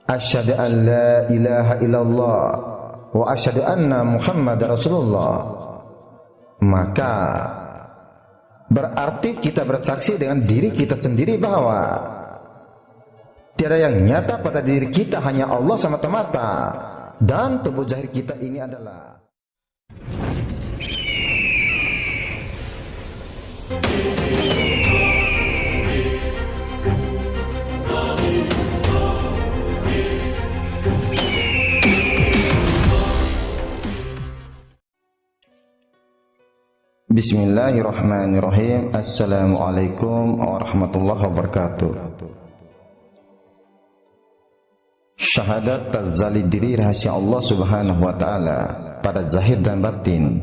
asyhadu an la ilaha illallah wa asyhadu anna Muhammadar Rasulullah, maka berarti kita bersaksi dengan diri kita sendiri bahwa tiada yang nyata pada diri kita hanya Allah semata-mata, dan tubuh zahir kita ini adalah Bismillahirrahmanirrahim. Assalamualaikum warahmatullahi wabarakatuh. Syahadat tazali diri rahasia Allah subhanahu wa ta'ala pada zahir dan batin.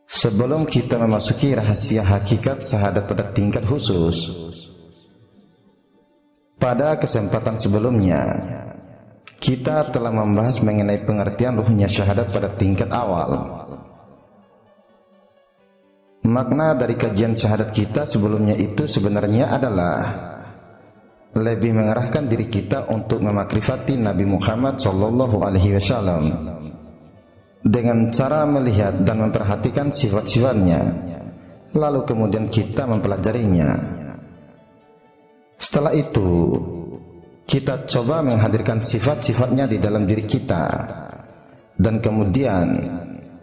Sebelum kita memasuki rahasia hakikat syahadat pada tingkat khusus, pada kesempatan sebelumnya kita telah membahas mengenai pengertian ruhnya syahadat pada tingkat awal. Makna dari kajian syahadat kita sebelumnya itu sebenarnya adalah lebih mengarahkan diri kita untuk memakrifati Nabi Muhammad SAW dengan cara melihat dan memperhatikan sifat-sifatnya, lalu kemudian kita mempelajarinya. Setelah itu kita coba menghadirkan sifat-sifatnya di dalam diri kita, dan kemudian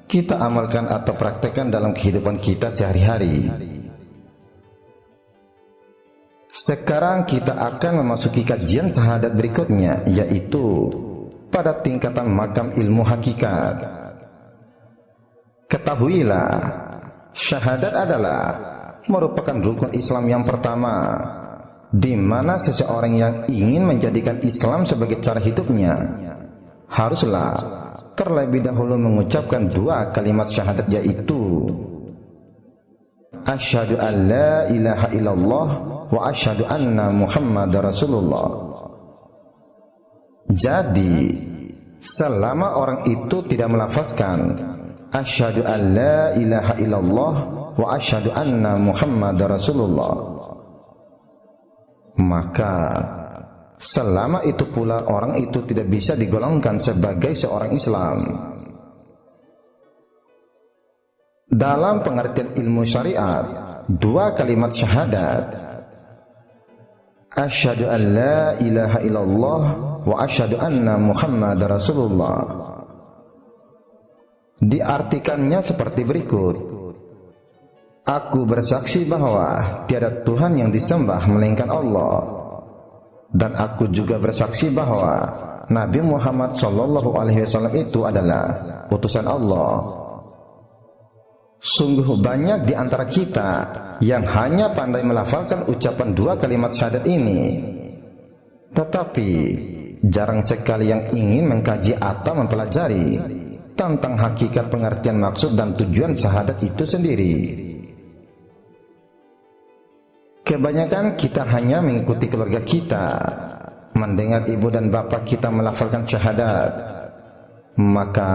kita amalkan atau praktekkan dalam kehidupan kita sehari-hari. Sekarang kita akan memasuki kajian syahadat berikutnya, yaitu pada tingkatan makam ilmu hakikat. Ketahuilah, syahadat adalah merupakan rukun Islam yang pertama, di mana seseorang yang ingin menjadikan Islam sebagai cara hidupnya haruslah terlebih dahulu mengucapkan dua kalimat syahadat, yaitu asyhadu an la ilaha illallah wa asyhadu anna Muhammadar Rasulullah. Jadi selama orang itu tidak melafazkan asyhadu an la ilaha illallah wa asyhadu anna Muhammadar Rasulullah, maka selama itu pula orang itu tidak bisa digolongkan sebagai seorang Islam. Dalam pengertian ilmu syariat, dua kalimat syahadat asyhadu an la ilaha illallah wa asyhadu anna Muhammadar Rasulullah diartikannya seperti berikut: aku bersaksi bahwa tiada Tuhan yang disembah melainkan Allah, dan aku juga bersaksi bahwa Nabi Muhammad SAW itu adalah utusan Allah. Sungguh banyak di antara kita yang hanya pandai melafalkan ucapan dua kalimat syahadat ini, tetapi jarang sekali yang ingin mengkaji atau mempelajari tentang hakikat pengertian maksud dan tujuan syahadat itu sendiri. Kebanyakan kita hanya mengikuti keluarga kita, mendengar ibu dan bapak kita melafalkan syahadat, maka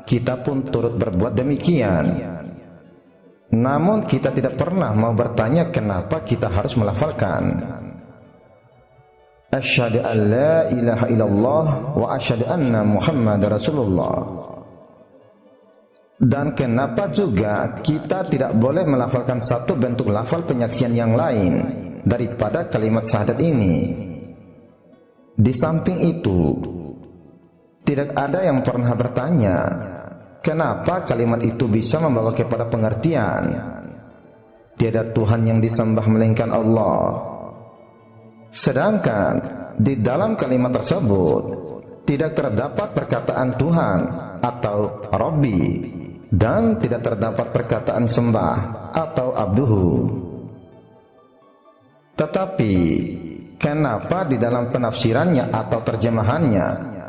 kita pun turut berbuat demikian. Namun kita tidak pernah mau bertanya kenapa kita harus melafalkan asyhadu an la ilaha illallah wa asyhadu anna Muhammadar Rasulullah, dan kenapa juga kita tidak boleh melafalkan satu bentuk lafal penyaksian yang lain daripada kalimat syahadat ini. Di samping itu, tidak ada yang pernah bertanya kenapa kalimat itu bisa membawa kepada pengertian tiada Tuhan yang disembah melainkan Allah, sedangkan di dalam kalimat tersebut tidak terdapat perkataan Tuhan atau Rabbi, dan tidak terdapat perkataan sembah atau abduhu. Tetapi kenapa di dalam penafsirannya atau terjemahannya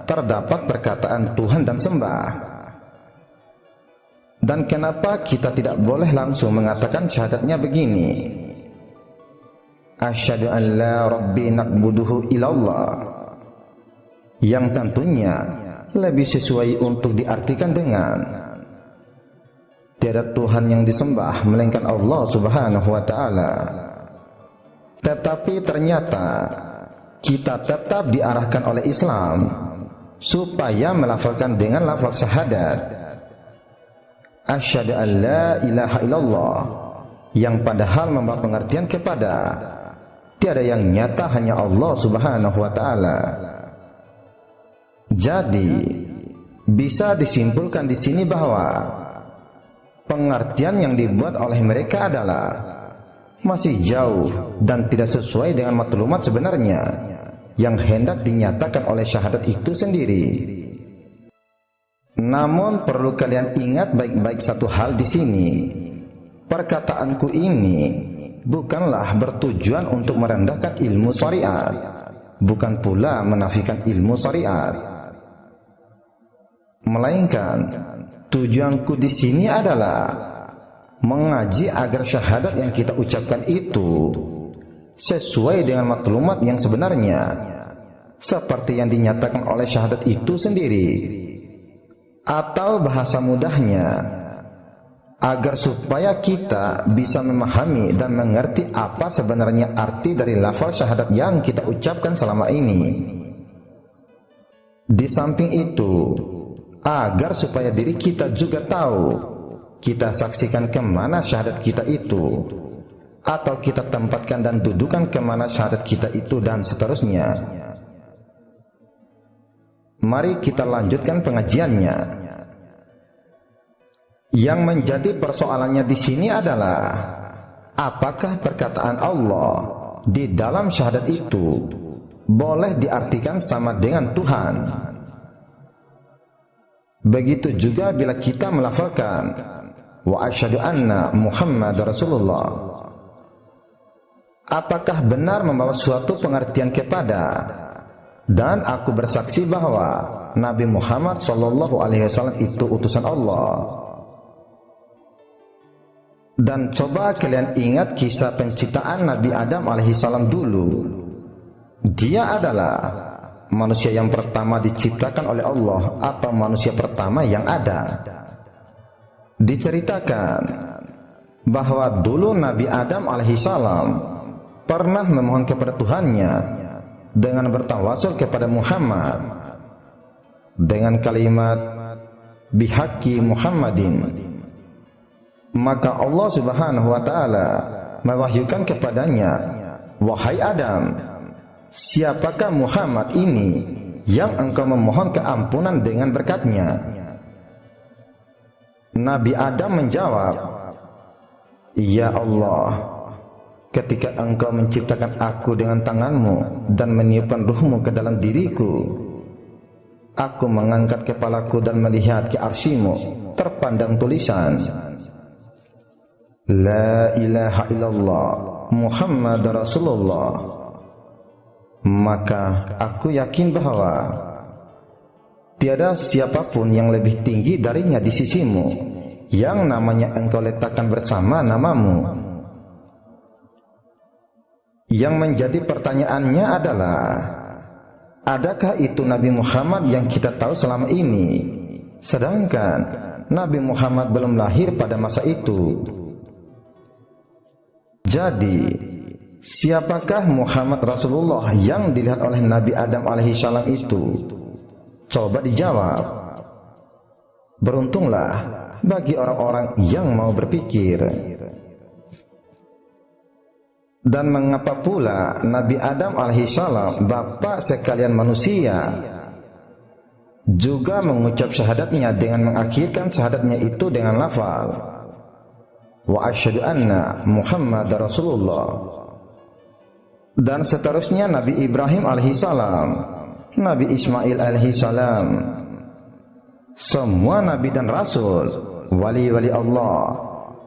terdapat perkataan Tuhan dan sembah? Dan kenapa kita tidak boleh langsung mengatakan syahadatnya begini: asyhadu an la rabbi na'buduhu illallah, yang tentunya lebih sesuai untuk diartikan dengan tiada Tuhan yang disembah melainkan Allah subhanahu wa ta'ala. Tetapi ternyata kita tetap diarahkan oleh Islam supaya melafalkan dengan lafal syahadat asyhadu an la ilaha illallah, yang padahal membawa pengertian kepada tiada yang nyata hanya Allah Subhanahu wa taala. Jadi bisa disimpulkan di sini bahwa pengertian yang dibuat oleh mereka adalah masih jauh dan tidak sesuai dengan matlumat sebenarnya yang hendak dinyatakan oleh syahadat itu sendiri. Namun perlu kalian ingat baik-baik satu hal di sini. Perkataanku ini bukanlah bertujuan untuk merendahkan ilmu syariat, bukan pula menafikan ilmu syariat. Melainkan tujuanku di sini adalah mengaji agar syahadat yang kita ucapkan itu sesuai dengan maklumat yang sebenarnya, seperti yang dinyatakan oleh syahadat itu sendiri. Atau bahasa mudahnya, agar supaya kita bisa memahami dan mengerti apa sebenarnya arti dari lafal syahadat yang kita ucapkan selama ini. Di samping itu, agar supaya diri kita juga tahu, kita saksikan kemana syahadat kita itu, atau kita tempatkan dan dudukan kemana syahadat kita itu, dan seterusnya. Mari kita lanjutkan pengajiannya. Yang menjadi persoalannya di sini adalah apakah perkataan Allah di dalam syahadat itu boleh diartikan sama dengan Tuhan. Begitu juga bila kita melafalkan wa asyhadu anna Muhammad Rasulullah. Apakah benar membawa suatu pengertian kepada dan aku bersaksi bahwa Nabi Muhammad SAW itu utusan Allah. Dan coba kalian ingat kisah penciptaan Nabi Adam alaihissalam dulu. Dia adalah manusia yang pertama diciptakan oleh Allah, atau manusia pertama yang ada. Diceritakan bahwa dulu Nabi Adam alaihissalam pernah memohon kepada Tuhannya dengan bertawasul kepada Muhammad dengan kalimat bihaqi Muhammadin. Maka Allah Subhanahu wa taala mewahyukan kepadanya, wahai Adam, siapakah Muhammad ini yang engkau memohon keampunan dengan berkatnya? Nabi Adam menjawab, ya Allah, ketika engkau menciptakan aku dengan tanganmu dan meniupkan ruhmu ke dalam diriku, aku mengangkat kepalaku dan melihat ke arsy-Mu, terpandang tulisan La ilaha illallah Muhammad Rasulullah. Maka aku yakin bahwa tiada siapapun yang lebih tinggi darinya di sisimu, yang namanya engkau letakkan bersama namamu. Yang menjadi pertanyaannya adalah, adakah itu Nabi Muhammad yang kita tahu selama ini, sedangkan Nabi Muhammad belum lahir pada masa itu? Jadi, siapakah Muhammad Rasulullah yang dilihat oleh Nabi Adam alaihissalam itu? Coba dijawab. Beruntunglah bagi orang-orang yang mau berpikir. Dan mengapa pula Nabi Adam alaihissalam, bapa sekalian manusia, juga mengucap syahadatnya dengan mengakhirkan syahadatnya itu dengan lafal wa asyhadu anna Muhammad Rasulullah. Dan seterusnya Nabi Ibrahim alaihissalam, Nabi Ismail alaihissalam, semua nabi dan rasul, wali-wali Allah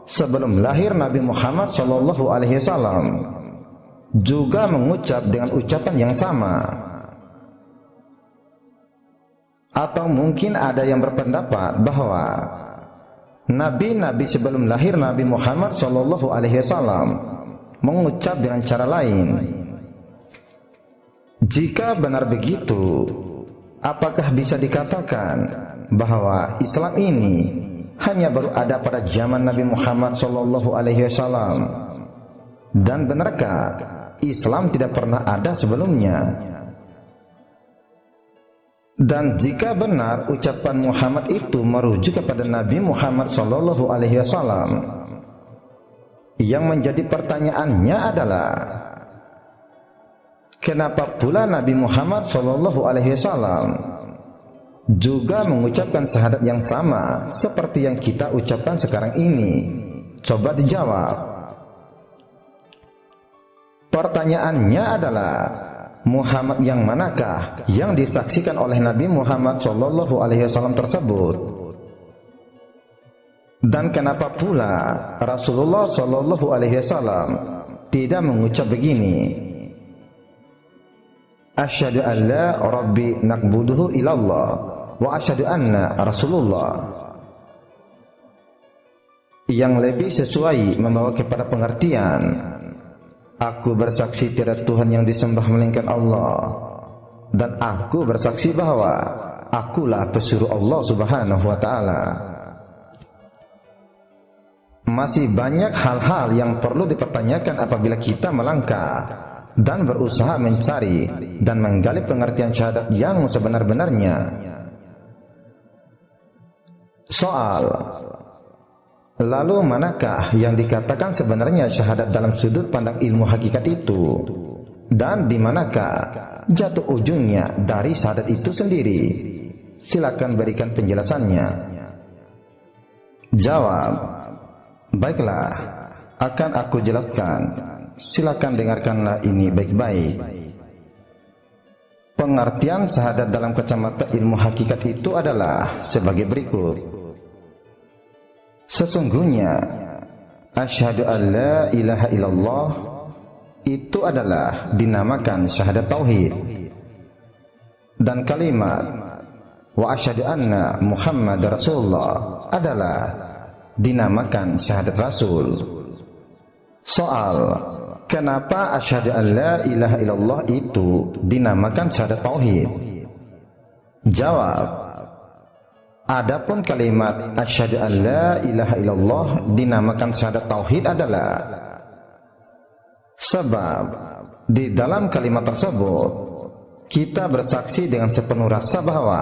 sebelum lahir Nabi Muhammad SAW juga mengucap dengan ucapan yang sama. Atau mungkin ada yang berpendapat bahwa nabi-nabi sebelum lahir Nabi Muhammad SAW mengucap dengan cara lain. Jika benar begitu, apakah bisa dikatakan bahwa Islam ini hanya baru ada pada zaman Nabi Muhammad SAW? Dan benarkah Islam tidak pernah ada sebelumnya? Dan jika benar ucapan Muhammad itu merujuk kepada Nabi Muhammad SAW, yang menjadi pertanyaannya adalah, kenapa pula Nabi Muhammad SAW juga mengucapkan syahadat yang sama seperti yang kita ucapkan sekarang ini? Coba dijawab. Pertanyaannya adalah, Muhammad yang manakah yang disaksikan oleh Nabi Muhammad SAW tersebut? Dan kenapa pula Rasulullah SAW tidak mengucap begini, asyhadu an la rabbi naqbuduhu ilallah wa asyhadu anna Rasulullah, yang lebih sesuai membawa kepada pengertian, aku bersaksi tiada Tuhan yang disembah melainkan Allah, dan aku bersaksi bahwa akulah pesuruh Allah Subhanahu wa Ta'ala. Masih banyak hal-hal yang perlu dipertanyakan apabila kita melangkah dan berusaha mencari dan menggali pengertian syahadat yang sebenar-benarnya. Soal: lalu manakah yang dikatakan sebenarnya syahadat dalam sudut pandang ilmu hakikat itu? Dan di manakah jatuh ujungnya dari syahadat itu sendiri? Silakan berikan penjelasannya. Jawab: baiklah, akan aku jelaskan. Silakan dengarkanlah ini baik-baik. Pengertian syahadat dalam kacamata ilmu hakikat itu adalah sebagai berikut. Sesungguhnya asyhadu an la ilaha illallah itu adalah dinamakan syahadat tauhid, dan kalimat wa asyhadu anna Muhammad Rasulullah adalah dinamakan syahadat rasul. Soal: kenapa asyhadu an la ilaha illallah itu dinamakan syahadat tauhid? Jawab: adapun kalimat asyhadu an la ilaha illallah dinamakan syahadat tauhid adalah sebab di dalam kalimat tersebut kita bersaksi dengan sepenuh rasa bahwa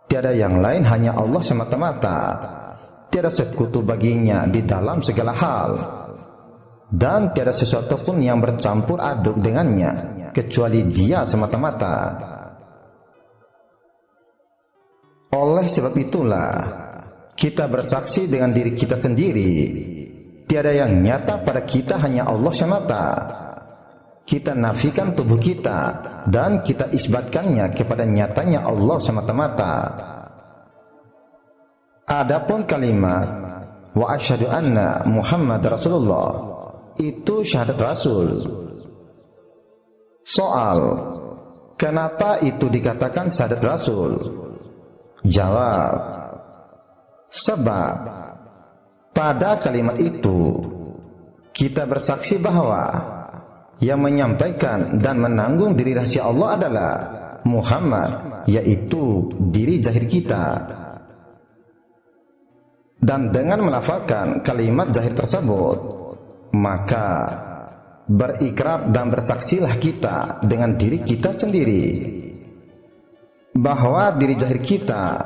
tiada yang lain, hanya Allah semata-mata, tiada sekutu baginya di dalam segala hal, dan tiada sesuatu pun yang bercampur aduk dengannya kecuali Dia semata-mata. Oleh sebab itulah kita bersaksi dengan diri kita sendiri, tiada yang nyata pada kita, hanya Allah semata. Kita nafikan tubuh kita dan kita isbatkannya kepada nyatanya Allah semata-mata. Adapun kalimat wa asyhadu anna Muhammad Rasulullah itu syahadat rasul. Soal: kenapa itu dikatakan syahadat rasul? Jawab: sebab pada kalimat itu kita bersaksi bahwa yang menyampaikan dan menanggung diri rahasia Allah adalah Muhammad, yaitu diri zahir kita. Dan dengan melafalkan kalimat zahir tersebut, maka berikrar dan bersaksilah kita dengan diri kita sendiri bahwa diri zahir kita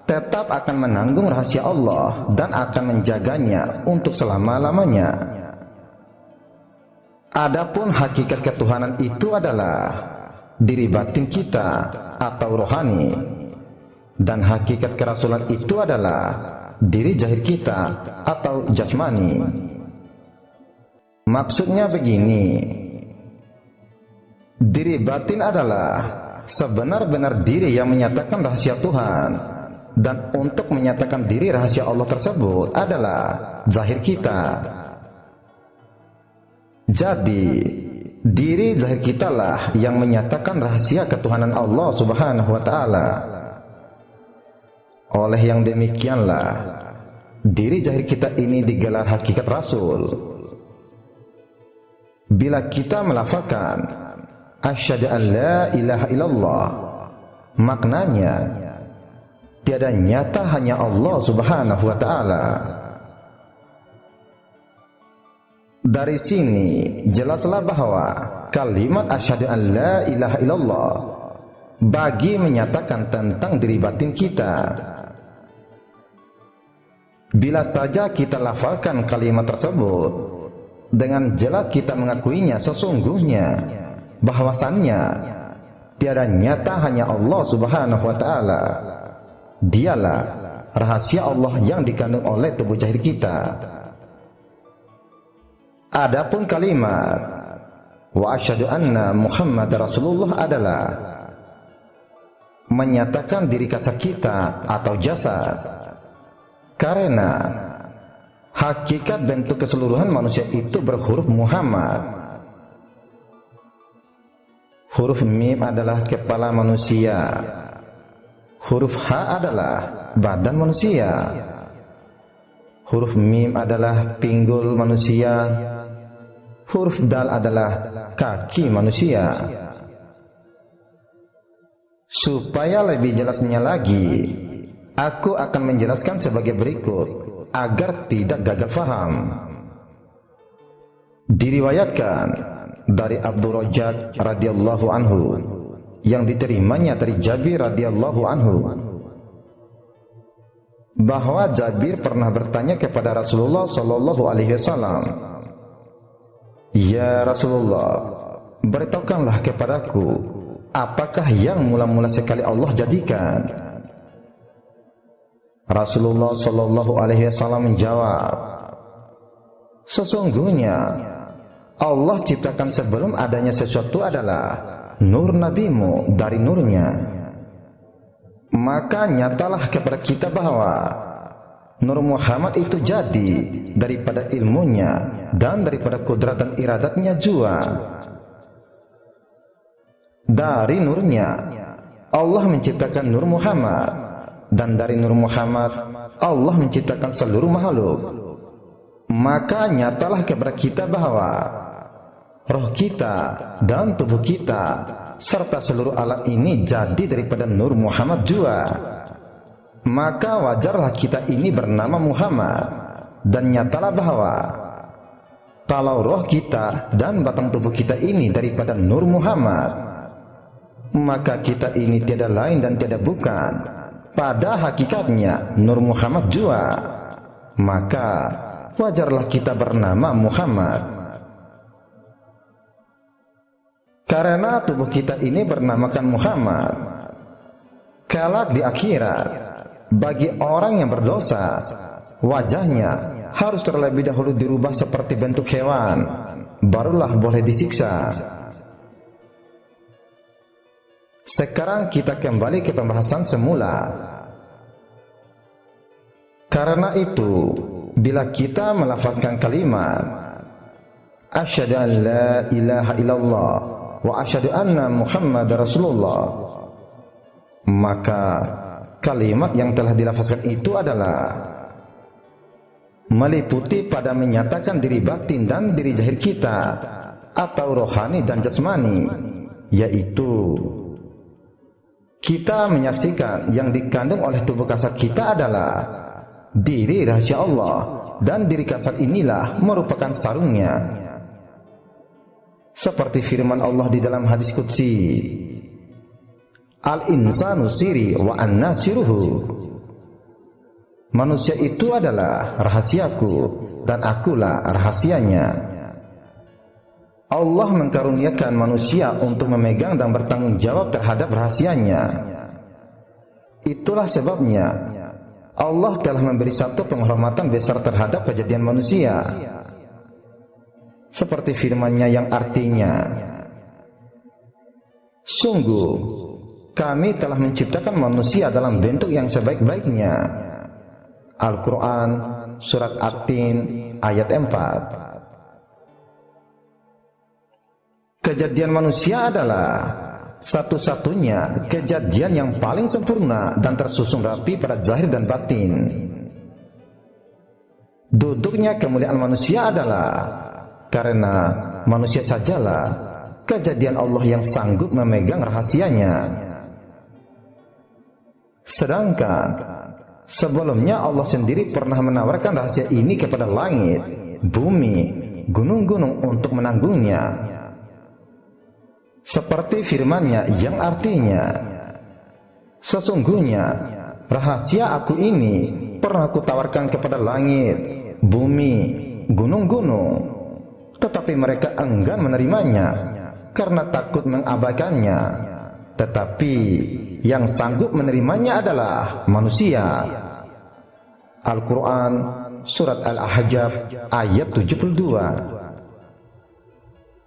tetap akan menanggung rahasia Allah dan akan menjaganya untuk selama-lamanya. Adapun hakikat ketuhanan itu adalah diri batin kita atau rohani, dan hakikat kerasulan itu adalah diri zahir kita atau jasmani. Maksudnya begini, diri batin adalah sebenar-benar diri yang menyatakan rahasia Tuhan, dan untuk menyatakan diri rahasia Allah tersebut adalah zahir kita. Jadi diri zahir kita lah yang menyatakan rahasia ketuhanan Allah Subhanahu wa Ta'ala. Oleh yang demikianlah diri zahir kita ini digelar hakikat rasul. Bila kita melafalkan asyhadu an la ilaha illallah, maknanya tiada nyata hanya Allah Subhanahu wa Ta'ala. Dari sini jelaslah bahwa kalimat asyhadu an la ilaha illallah bagi menyatakan tentang diri batin kita. Bila saja kita lafalkan kalimat tersebut, dengan jelas kita mengakuinya sesungguhnya bahwasannya tiada nyata hanya Allah Subhanahu wa taala. Dialah rahasia Allah yang dikandung oleh tubuh zahir kita. Adapun kalimat wa asyhadu anna Muhammadar Rasulullah adalah menyatakan diri kasar kita atau jasad. Karena hakikat bentuk keseluruhan manusia itu berhuruf Muhammad. Huruf mim adalah kepala manusia. Huruf H adalah badan manusia. Huruf mim adalah pinggul manusia. Huruf dal adalah kaki manusia. Supaya lebih jelasnya lagi, aku akan menjelaskan sebagai berikut agar tidak gagal faham. Diriwayatkan dari Abdul Rajjaq radhiyallahu anhu yang diterimanya dari Jabir radhiyallahu anhu bahwa Jabir pernah bertanya kepada Rasulullah sallallahu alaihi wasallam, "Ya Rasulullah, beritahukanlah kepadaku, apakah yang mula-mula sekali Allah jadikan?" Rasulullah sallallahu alaihi wasallam menjawab, "Sesungguhnya Allah ciptakan sebelum adanya sesuatu adalah nur nabimu dari nurnya. Maka nyatalah kepada kita bahwa Nur Muhammad itu jadi daripada ilmunya dan daripada kudrat dan iradatnya jua. Dari nurnya Allah menciptakan Nur Muhammad, dan dari Nur Muhammad Allah menciptakan seluruh makhluk. Maka nyatalah kepada kita bahwa roh kita dan tubuh kita serta seluruh alam ini jadi daripada Nur Muhammad jua. Maka wajarlah kita ini bernama Muhammad, dan nyatalah bahwa kalau roh kita dan batang tubuh kita ini daripada Nur Muhammad, maka kita ini tiada lain dan tiada bukan pada hakikatnya Nur Muhammad jua. Maka wajarlah kita bernama Muhammad. Karena tubuh kita ini bernamakan Muhammad, kelak di akhirat bagi orang yang berdosa, wajahnya harus terlebih dahulu dirubah seperti bentuk hewan, barulah boleh disiksa. Sekarang kita kembali ke pembahasan semula. Karena itu, bila kita melafazkan kalimat asyhadu an la ilaha illallah wa asyhadu anna Muhammadar Rasulullah, maka kalimat yang telah dilafazkan itu adalah meliputi pada menyatakan diri batin dan diri zahir kita atau rohani dan jasmani, yaitu kita menyaksikan yang dikandung oleh tubuh kasar kita adalah diri rahasia Allah, dan diri kasar inilah merupakan sarungnya. Seperti firman Allah di dalam hadis qudsi, "Al-insanu siri wa anna siruhu." Manusia itu adalah rahasiaku dan akulah rahasianya. Allah mengkaruniakan manusia untuk memegang dan bertanggung jawab terhadap rahasianya. Itulah sebabnya Allah telah memberi satu penghormatan besar terhadap kejadian manusia, seperti firman-Nya yang artinya, "Sungguh kami telah menciptakan manusia dalam bentuk yang sebaik-baiknya." Al-Quran Surat At-Tin ayat 4. Kejadian manusia adalah satu-satunya kejadian yang paling sempurna dan tersusun rapi pada zahir dan batin. Duduknya kemuliaan manusia adalah karena manusia sajalah kejadian Allah yang sanggup memegang rahasianya. Sedangkan sebelumnya Allah sendiri pernah menawarkan rahasia ini kepada langit, bumi, gunung-gunung untuk menanggungnya. seperti firman-Nya yang artinya, sesungguhnya rahasia aku ini pernah kutawarkan kepada langit, bumi, gunung-gunung, tetapi mereka enggan menerimanya karena takut mengabaikannya. Tetapi yang sanggup menerimanya adalah manusia. Al-Quran Surat Al-Ahzab ayat 72.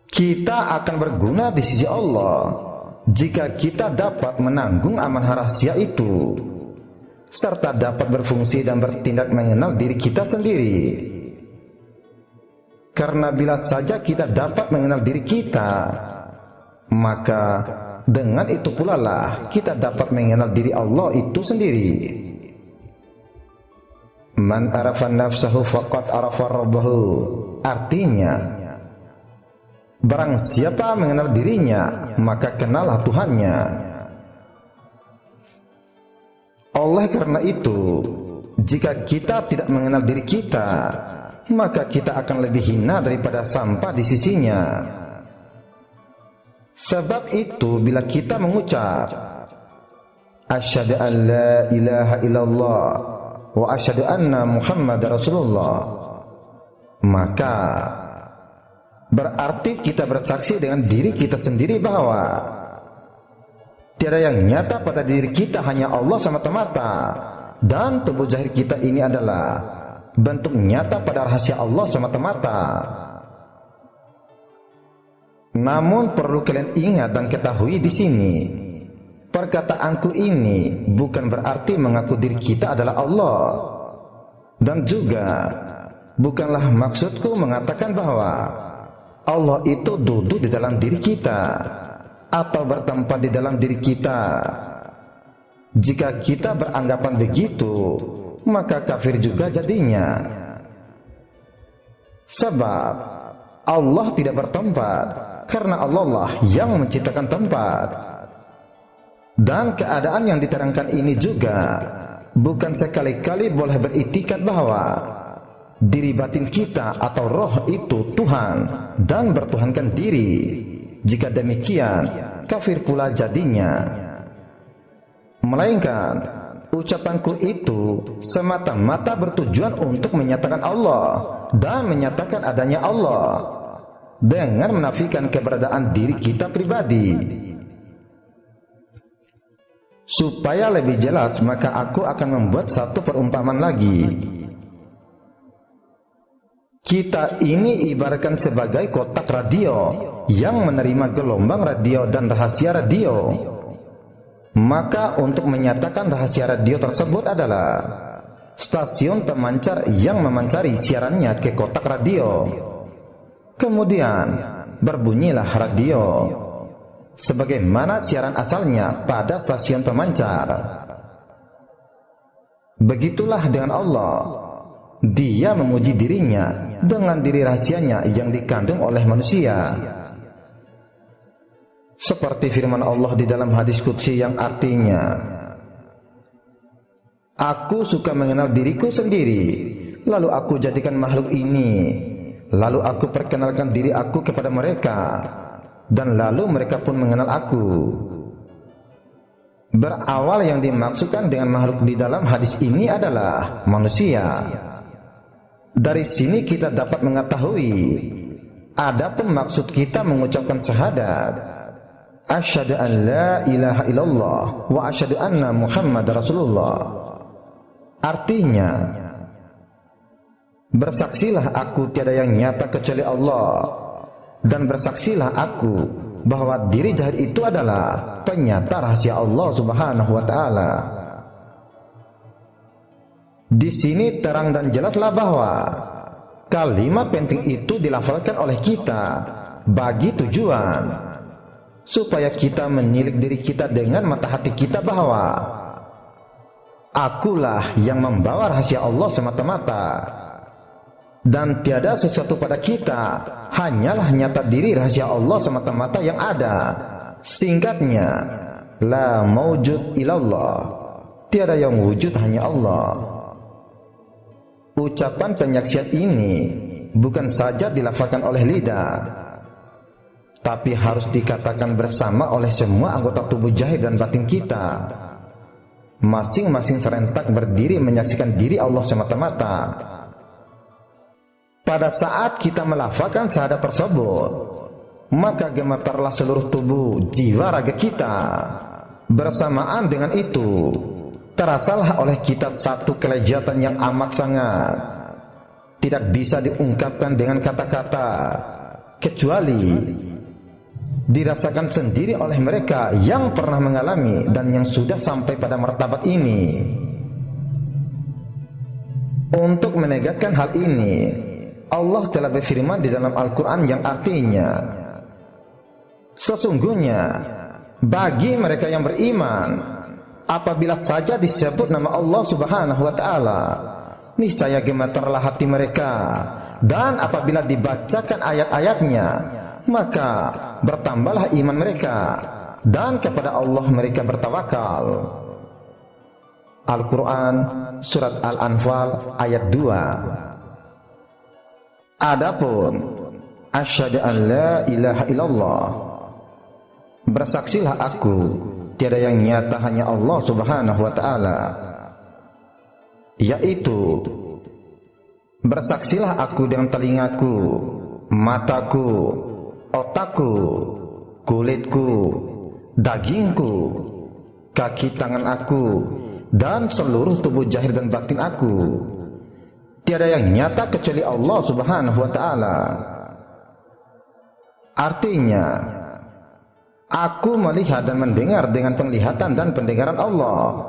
Kita akan berguna di sisi Allah jika kita dapat menanggung amanah rahasia itu, serta dapat berfungsi dan bertindak mengenal diri kita sendiri. Karena bila saja kita dapat mengenal diri kita, maka dengan itu pula lah kita dapat mengenal diri Allah itu sendiri. Man arafa nafsahu faqad arafa rabbahu. Artinya, barang siapa mengenal dirinya, maka kenallah Tuhannya. Oleh karena itu, jika kita tidak mengenal diri kita, maka kita akan lebih hina daripada sampah di sisinya. Sebab itu, bila kita mengucap asyhadu an la ilaha illallah wa asyhadu anna Muhammadar Rasulullah, maka berarti kita bersaksi dengan diri kita sendiri bahwa tiada yang nyata pada diri kita hanya Allah semata-mata, dan tubuh zahir kita ini adalah bentuk nyata pada rahasia Allah semata-mata. Namun perlu kalian ingat dan ketahui di sini, perkataanku ini bukan berarti mengaku diri kita adalah Allah, dan juga bukanlah maksudku mengatakan bahwa Allah itu duduk di dalam diri kita atau bertempat di dalam diri kita. Jika kita beranggapan begitu, maka kafir juga jadinya. Sebab Allah tidak bertempat, karena Allah lah yang menciptakan tempat. Dan keadaan yang diterangkan ini juga bukan sekali-kali boleh beriktikad bahwa diri batin kita atau roh itu Tuhan dan bertuhankan diri. Jika demikian, kafir pula jadinya. Melainkan ucapanku itu semata-mata bertujuan untuk menyatakan Allah dan menyatakan adanya Allah dengan menafikan keberadaan diri kita pribadi. Supaya lebih jelas, maka aku akan membuat satu perumpamaan lagi. Kita ini ibaratkan sebagai kotak radio yang menerima gelombang radio dan rahasia radio. Maka untuk menyatakan rahasia radio tersebut adalah stasiun pemancar yang memancari siarannya ke kotak radio. Kemudian berbunyilah radio sebagaimana siaran asalnya pada stasiun pemancar. Begitulah dengan Allah. Dia memuji dirinya dengan diri rahasianya yang dikandung oleh manusia. Seperti firman Allah di dalam hadis qudsi yang artinya, aku suka mengenal diriku sendiri, lalu aku jadikan makhluk ini, lalu aku perkenalkan diri aku kepada mereka, dan lalu mereka pun mengenal aku. Berawal yang dimaksudkan dengan makhluk di dalam hadis ini adalah manusia. Dari sini kita dapat mengetahui adapun maksud kita mengucapkan syahadat asyhadu an la ilaha illallah wa asyhadu anna Muhammadar Rasulullah. Artinya, bersaksilah aku tiada yang nyata kecuali Allah, dan bersaksilah aku bahwa diri zahir itu adalah penyata rahasia Allah Subhanahu wa taala. Di sini terang dan jelaslah bahwa kalimat penting itu dilafalkan oleh kita bagi tujuan supaya kita menilik diri kita dengan mata hati kita bahwa akulah yang membawa rahasia Allah semata-mata, dan tiada sesuatu pada kita, hanyalah nyata diri rahasia Allah semata-mata yang ada. Singkatnya, la maujud ilallah, tiada yang wujud hanya Allah. Ucapan penyaksian ini bukan saja dilafalkan oleh lidah, tapi harus dikatakan bersama oleh semua anggota tubuh zahir dan batin kita. Masing-masing serentak berdiri menyaksikan diri Allah semata-mata. Pada saat kita melafalkan syahadat tersebut, maka gemetarlah seluruh tubuh, jiwa, raga kita. Bersamaan dengan itu, terasalah oleh kita satu kelezatan yang amat sangat, tidak bisa diungkapkan dengan kata-kata, kecuali dirasakan sendiri oleh mereka yang pernah mengalami dan yang sudah sampai pada martabat ini. Untuk menegaskan hal ini, Allah telah berfirman di dalam Al-Quran yang artinya, sesungguhnya bagi mereka yang beriman, apabila saja disebut nama Allah Subhanahu wa Ta'ala, niscaya gemetarlah hati mereka, dan apabila dibacakan ayat-ayatnya, maka bertambahlah iman mereka, dan kepada Allah mereka bertawakal. Al-Quran Surat Al-Anfal ayat 2. Adapun asyhadu an la ilaha illallah, bersaksilah aku tiada yang nyata hanya Allah Subhanahu wa Ta'ala, yaitu bersaksilah aku dengan telingaku, mataku, otakku, kulitku, dagingku, kaki tangan aku, dan seluruh tubuh zahir dan batin aku. Tiada yang nyata kecuali Allah Subhanahu wa Ta'ala. Artinya, aku melihat dan mendengar dengan penglihatan dan pendengaran Allah.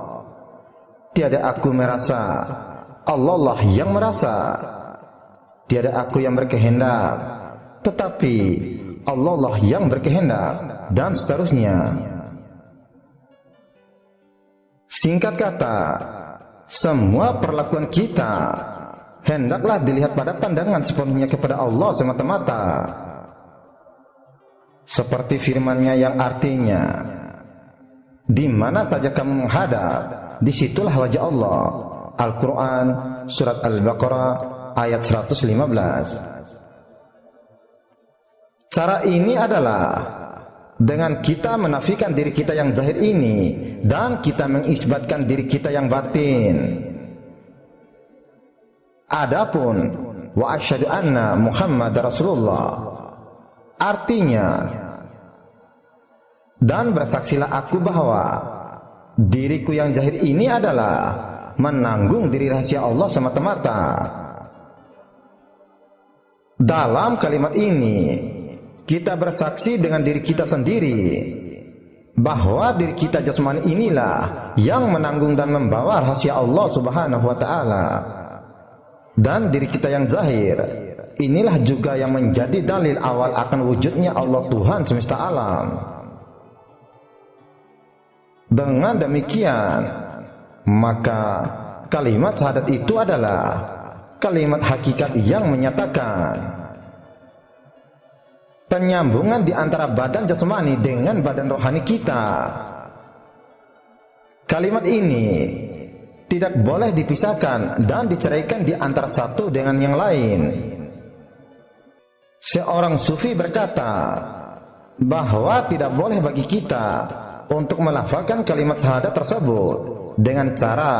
Tiada aku merasa, Allah lah yang merasa. Tiada aku yang berkehendak, tetapi Allah lah yang berkehendak, dan seterusnya. Singkat kata, semua perlakuan kita hendaklah dilihat pada pandangan sepenuhnya kepada Allah semata-mata. Seperti firman-Nya yang artinya, di mana saja kamu menghadap, disitulah wajah Allah. Al-Quran Surat Al-Baqarah ayat 115. Cara ini adalah dengan kita menafikan diri kita yang zahir ini, dan kita mengisbatkan diri kita yang batin. Adapun wa asyhadu anna Muhammad Rasulullah, artinya, dan bersaksilah aku bahwa diriku yang zahir ini adalah menanggung diri rahasia Allah semata-mata. Dalam kalimat ini, kita bersaksi dengan diri kita sendiri bahwa diri kita jasmani inilah yang menanggung dan membawa rahasia Allah Subhanahu wa Ta'ala, dan diri kita yang zahir inilah juga yang menjadi dalil awal akan wujudnya Allah Tuhan semesta alam. Dengan demikian, maka kalimat syahadat itu adalah kalimat hakikat yang menyatakan penyambungan di antara badan jasmani dengan badan rohani kita. Kalimat ini tidak boleh dipisahkan dan diceraikan di antara satu dengan yang lain. Seorang sufi berkata bahwa tidak boleh bagi kita untuk melafalkan kalimat syahadat tersebut dengan cara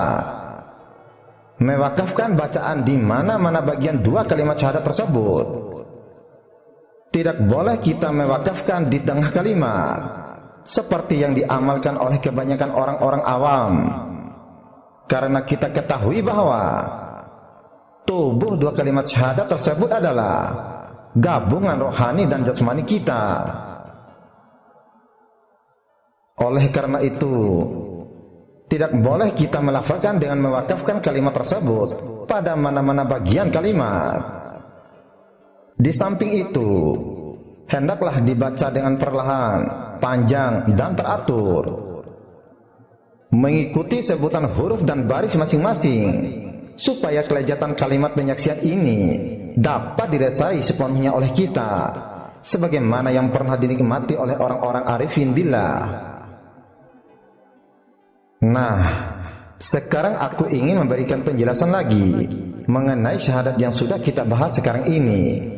mewakafkan bacaan di mana-mana bagian dua kalimat syahadat tersebut. Tidak boleh kita mewakafkan di tengah kalimat, seperti yang diamalkan oleh kebanyakan orang-orang awam. Karena kita ketahui bahwa tubuh dua kalimat syahadat tersebut adalah gabungan rohani dan jasmani kita. Oleh karena itu, tidak boleh kita melafalkan dengan mewakafkan kalimat tersebut pada mana-mana bagian kalimat. Di samping itu, hendaklah dibaca dengan perlahan, panjang, dan teratur, mengikuti sebutan huruf dan baris masing-masing, supaya kelezatan kalimat penyaksian ini dapat dirasain sepenuhnya oleh kita, sebagaimana yang pernah dinikmati oleh orang-orang arifin billah. Nah, sekarang aku ingin memberikan penjelasan lagi mengenai syahadat yang sudah kita bahas sekarang ini.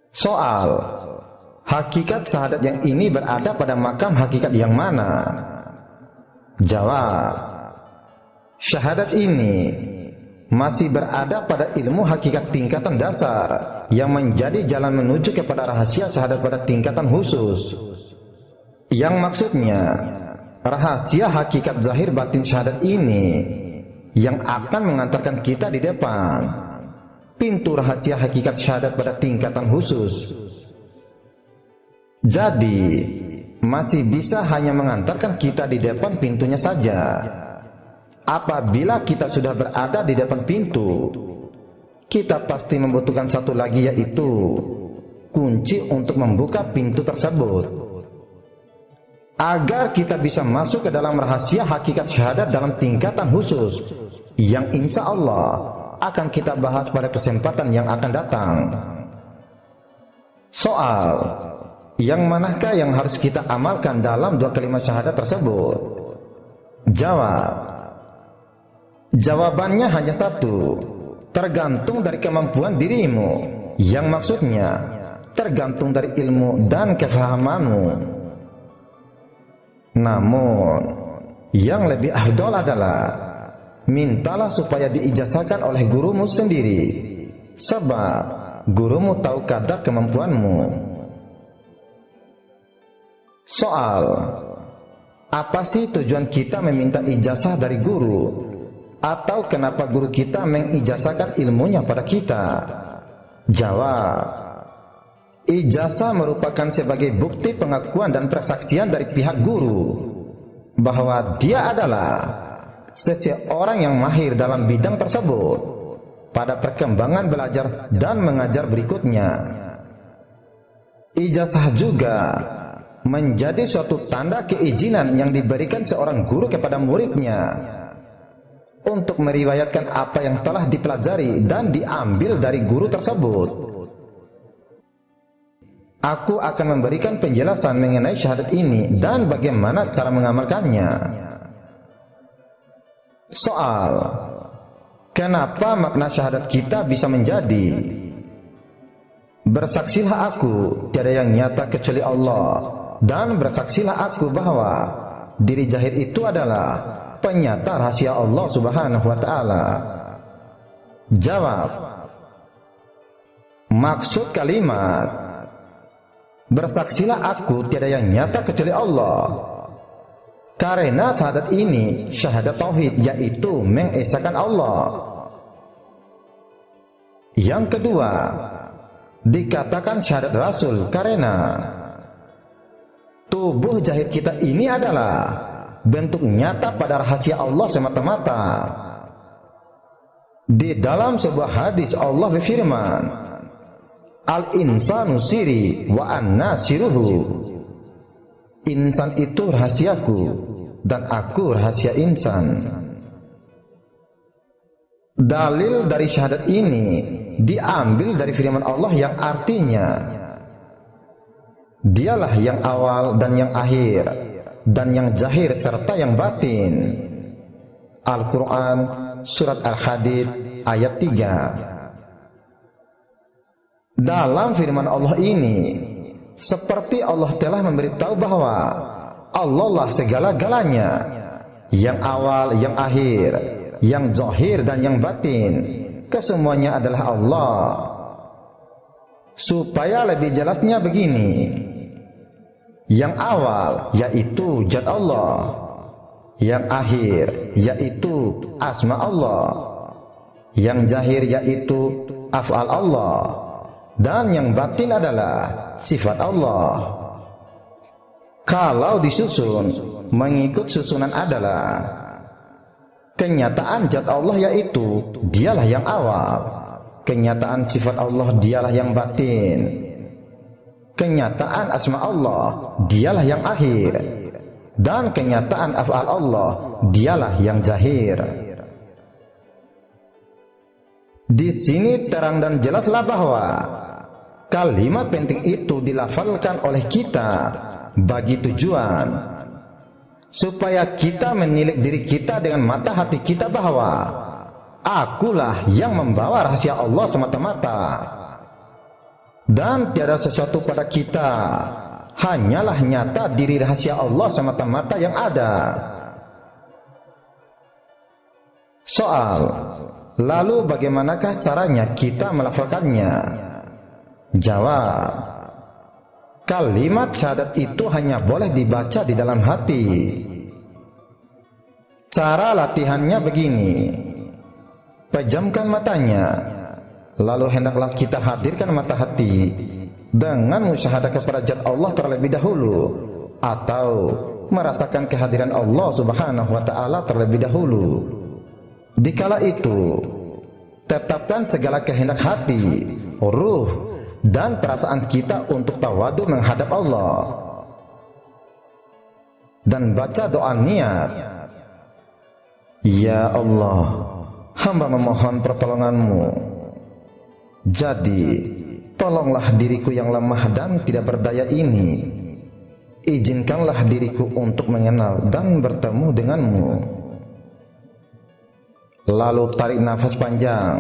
Soal hakikat syahadat yang ini berada pada makam hakikat yang mana? Jawab, syahadat ini masih berada pada ilmu hakikat tingkatan dasar yang menjadi jalan menuju kepada rahasia syahadat pada tingkatan khusus, yang maksudnya rahasia hakikat zahir batin syahadat ini yang akan mengantarkan kita di depan pintu rahasia hakikat syahadat pada tingkatan khusus. Jadi masih bisa hanya mengantarkan kita di depan pintunya saja. Apabila kita sudah berada di depan pintu, kita pasti membutuhkan satu lagi, yaitu kunci untuk membuka pintu tersebut, agar kita bisa masuk ke dalam rahasia hakikat syahadat dalam tingkatan khusus, yang insya Allah akan kita bahas pada kesempatan yang akan datang. Soal, yang manakah yang harus kita amalkan dalam dua kalimat syahadat tersebut? Jawab, jawabannya hanya satu, tergantung dari kemampuan dirimu, yang maksudnya tergantung dari ilmu dan kefahamanmu. Namun yang lebih afdol adalah mintalah supaya diijazahkan oleh gurumu sendiri, sebab gurumu tahu kadar kemampuanmu. Soal, apa sih tujuan kita meminta ijazah dari guru? Atau kenapa guru kita mengijazahkan ilmunya pada kita? Jawab, ijazah merupakan sebagai bukti pengakuan dan persaksian dari pihak guru bahwa dia adalah seseorang yang mahir dalam bidang tersebut pada perkembangan belajar dan mengajar berikutnya. Ijazah juga menjadi suatu tanda keizinan yang diberikan seorang guru kepada muridnya untuk meriwayatkan apa yang telah dipelajari dan diambil dari guru tersebut. Aku akan memberikan penjelasan mengenai syahadat ini dan bagaimana cara mengamalkannya. Soal, kenapa makna syahadat kita bisa menjadi bersaksilah aku tiada yang nyata kecuali Allah, dan bersaksilah aku bahwa diri zahir itu adalah penyata rahasia Allah Subhanahu wa ta'ala. Jawab, maksud kalimat bersaksilah aku tiada yang nyata kecuali Allah karena syahadat ini syahadat tauhid, yaitu mengesahkan Allah. Yang kedua, dikatakan syahadat Rasul karena tubuh zahir kita ini adalah bentuk nyata pada rahasia Allah semata-mata. Di dalam sebuah hadis Allah berfirman, al-insanu siri wa anna siruhu. Insan itu rahasiaku dan aku rahasia insan. Dalil dari syahadat ini diambil dari firman Allah yang artinya dialah yang awal dan yang akhir dan yang zahir serta yang batin. Al-Quran Surat Al-Hadid ayat 3. Dalam firman Allah ini, seperti Allah telah memberitahu bahwa Allah lah segala-galanya, yang awal, yang akhir, yang zahir dan yang batin, kesemuanya adalah Allah. Supaya lebih jelasnya begini, yang awal yaitu zat Allah, yang akhir yaitu asma Allah, yang zahir yaitu af'al Allah, dan yang batin adalah sifat Allah. Kalau disusun, mengikut susunan adalah kenyataan zat Allah yaitu dialah yang awal, kenyataan sifat Allah dialah yang batin, kenyataan asma Allah dialah yang akhir, dan kenyataan af'al Allah dialah yang zahir. Di sini terang dan jelaslah bahwa kalimat penting itu dilafalkan oleh kita bagi tujuan supaya kita menilik diri kita dengan mata hati kita bahwa akulah yang membawa rahasia Allah semata-mata. Dan tiada sesuatu pada kita, hanyalah nyata diri rahasia Allah semata-mata yang ada. Soal, lalu bagaimanakah caranya kita melafalkannya? Jawab, kalimat syahadat itu hanya boleh dibaca di dalam hati. Cara latihannya begini: pejamkan matanya, lalu hendaklah kita hadirkan mata hati dengan musyahadah kepada zat Allah terlebih dahulu, atau merasakan kehadiran Allah Subhanahu wa Ta'ala terlebih dahulu. Dikala itu, tetapkan segala kehendak hati, ruh, dan perasaan kita untuk tawadu menghadap Allah, dan baca doa niat. Ya Allah, hamba memohon pertolongan-Mu. Jadi, tolonglah diriku yang lemah dan tidak berdaya ini. Izinkanlah diriku untuk mengenal dan bertemu denganmu. Lalu tarik nafas panjang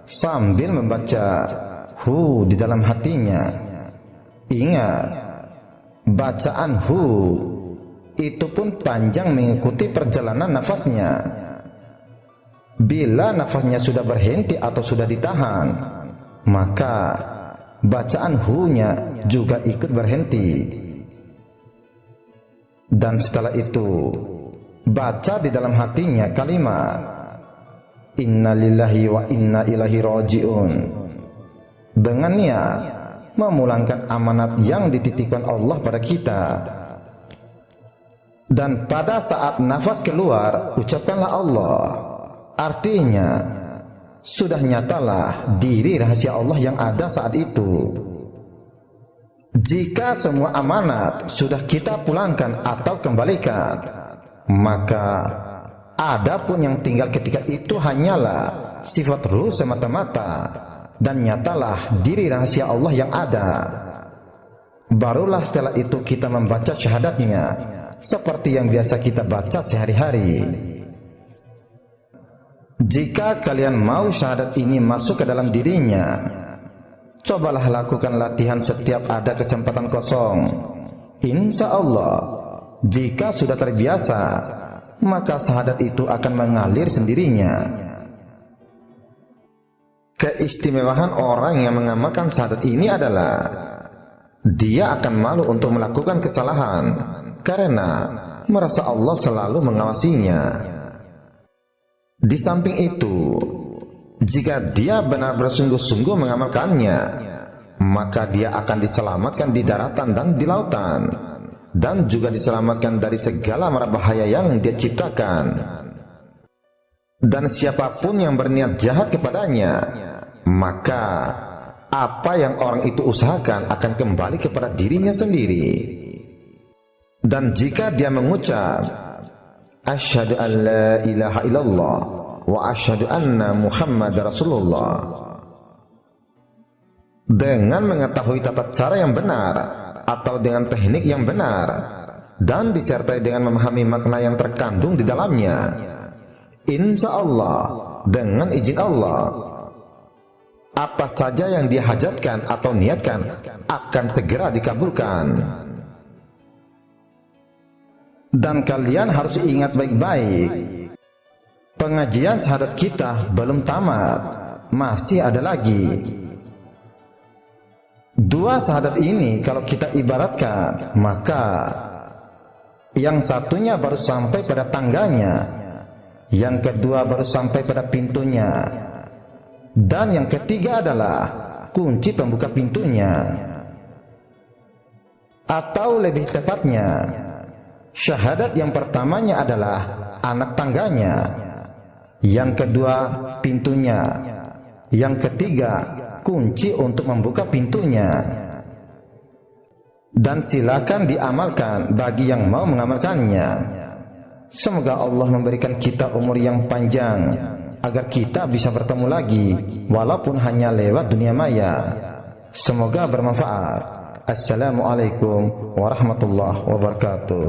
sambil membaca hu di dalam hatinya. Ingat, bacaan hu itu pun panjang mengikuti perjalanan nafasnya. Bila nafasnya sudah berhenti atau sudah ditahan, maka bacaan hu-nya juga ikut berhenti. Dan setelah itu, baca di dalam hatinya kalimat Inna lillahi wa inna ilaihi raji'un, dengan niat memulangkan amanat yang dititipkan Allah pada kita. Dan pada saat nafas keluar, ucapkanlah Allah. Artinya, sudah nyatalah diri rahasia Allah yang ada saat itu. Jika semua amanat sudah kita pulangkan atau kembalikan, maka adapun yang tinggal ketika itu hanyalah sifat ruh semata-mata, dan nyatalah diri rahasia Allah yang ada. Barulah setelah itu kita membaca syahadatnya seperti yang biasa kita baca sehari-hari. Jika kalian mau syahadat ini masuk ke dalam dirinya, cobalah lakukan latihan setiap ada kesempatan kosong. Insya Allah, jika sudah terbiasa, maka syahadat itu akan mengalir sendirinya. Keistimewaan orang yang mengamalkan syahadat ini adalah dia akan malu untuk melakukan kesalahan karena merasa Allah selalu mengawasinya. Di samping itu, jika dia benar bersungguh-sungguh mengamalkannya, maka dia akan diselamatkan di daratan dan di lautan, dan juga diselamatkan dari segala mara bahaya yang dia ciptakan. Dan siapapun yang berniat jahat kepadanya, maka apa yang orang itu usahakan akan kembali kepada dirinya sendiri. Dan jika dia mengucap asyhadu an la ilaha illallah wa asyhadu anna Muhammad Rasulullah, dengan mengetahui tata cara yang benar atau dengan teknik yang benar, dan disertai dengan memahami makna yang terkandung di dalamnya, insya Allah, dengan izin Allah, apa saja yang dia hajatkan atau niatkan akan segera dikabulkan. Dan kalian harus ingat baik-baik, pengajian syahadat kita belum tamat, masih ada lagi. Dua syahadat ini kalau kita ibaratkan, maka yang satunya baru sampai pada tangganya, yang kedua baru sampai pada pintunya, dan yang ketiga adalah kunci pembuka pintunya. Atau lebih tepatnya, syahadat yang pertamanya adalah anak tangganya, yang kedua pintunya, yang ketiga kunci untuk membuka pintunya. Dan silakan diamalkan bagi yang mau mengamalkannya. Semoga Allah memberikan kita umur yang panjang agar kita bisa bertemu lagi walaupun hanya lewat dunia maya. Semoga bermanfaat. Assalamualaikum warahmatullahi wabarakatuh.